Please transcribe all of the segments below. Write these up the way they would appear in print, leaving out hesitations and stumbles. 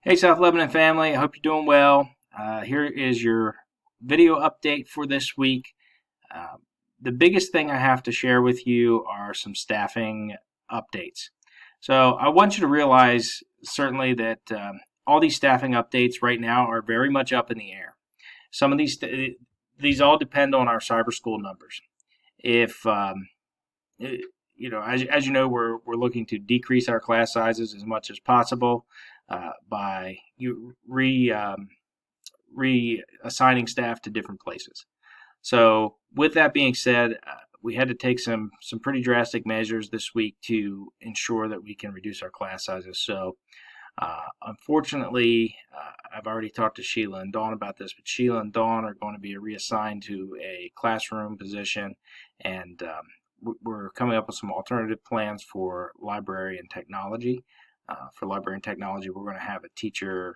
Hey, South Lebanon family. I hope you're doing well. Here is your video update for this week. Uh, the biggest thing I have to share with you are some staffing updates. So I want you to realize certainly that all these staffing updates right now are very much up in the air. Some of these all depend on our cyber school numbers. If as you know, we're looking to decrease our class sizes as much as possible by reassigning staff to different places. So, with that being said, we had to take some pretty drastic measures this week to ensure that we can reduce our class sizes. So, unfortunately, I've already talked to Sheila and Dawn about this, but Sheila and Dawn are going to be reassigned to a classroom position, and we're coming up with some alternative plans for library and technology. For library and technology, we're going to have a teacher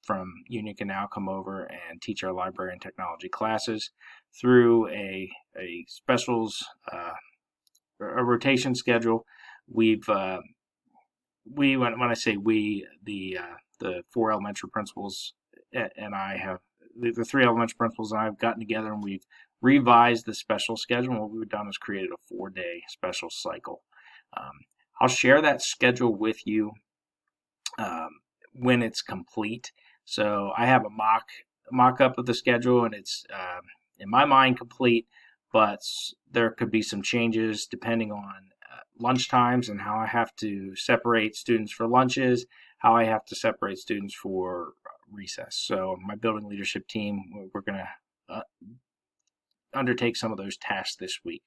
from Union Canal come over and teach our library and technology classes through a specials a rotation schedule. We've when I say we, the four elementary principals and I have the three elementary principals and I have gotten together and we've revised the special schedule. And what we've done is created a 4-day special cycle. I'll share that schedule with you when it's complete. So I have a mock up of the schedule, and it's in my mind complete. But there could be some changes depending on lunch times and how I have to separate students for lunches, how I have to separate students for recess. So my building leadership team, we're going to undertake some of those tasks this week.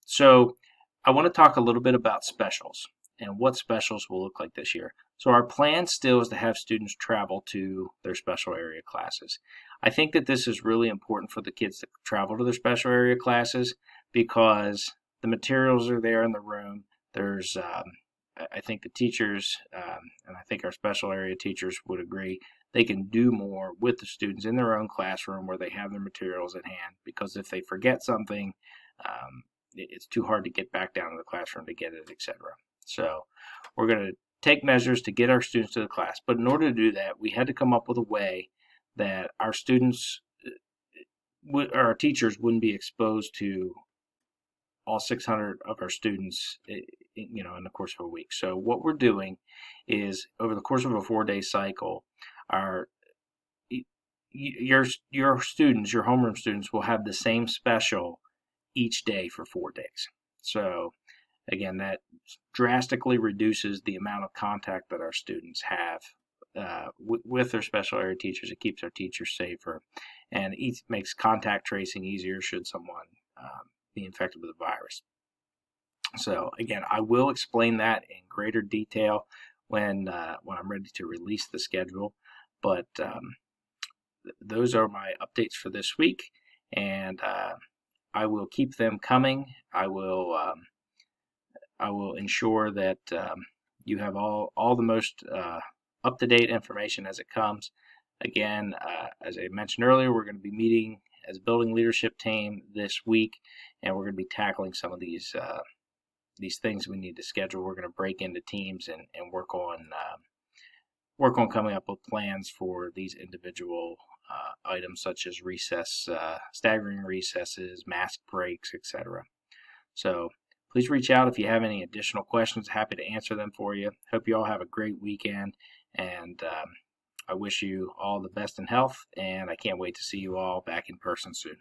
So I want to talk a little bit about specials and what specials will look like this year. So our plan still is to have students travel to their special area classes. I think that this is really important for the kids to travel to their special area classes because the materials are there in the room. There's, I think the teachers, and I think our special area teachers would agree, they can do more with the students in their own classroom where they have their materials at hand, because if they forget something, it's too hard to get back down to the classroom to get it, etc. So we're going to take measures to get our students to the class. But in order to do that, we had to come up with a way that our students, or our teachers, wouldn't be exposed to all 600 of our students, in the course of a week. So what we're doing is, over the course of a 4-day cycle, your students, your homeroom students, will have the same special each day for 4 days. So again, that drastically reduces the amount of contact that our students have with their special area teachers. It keeps our teachers safer, and it makes contact tracing easier should someone be infected with the virus. So again, I will explain that in greater detail when I'm ready to release the schedule. But those are my updates for this week, and I will keep them coming. I will ensure that you have all the most up-to-date information as it comes. Again, as I mentioned earlier, we're going to be meeting as a building leadership team this week, and we're going to be tackling some of these things we need to schedule. We're going to break into teams and work on coming up with plans for these individual items, such as recess, staggering recesses, mask breaks, etc. So please reach out if you have any additional questions. Happy to answer them for you. Hope you all have a great weekend, and I wish you all the best in health, and I can't wait to see you all back in person soon.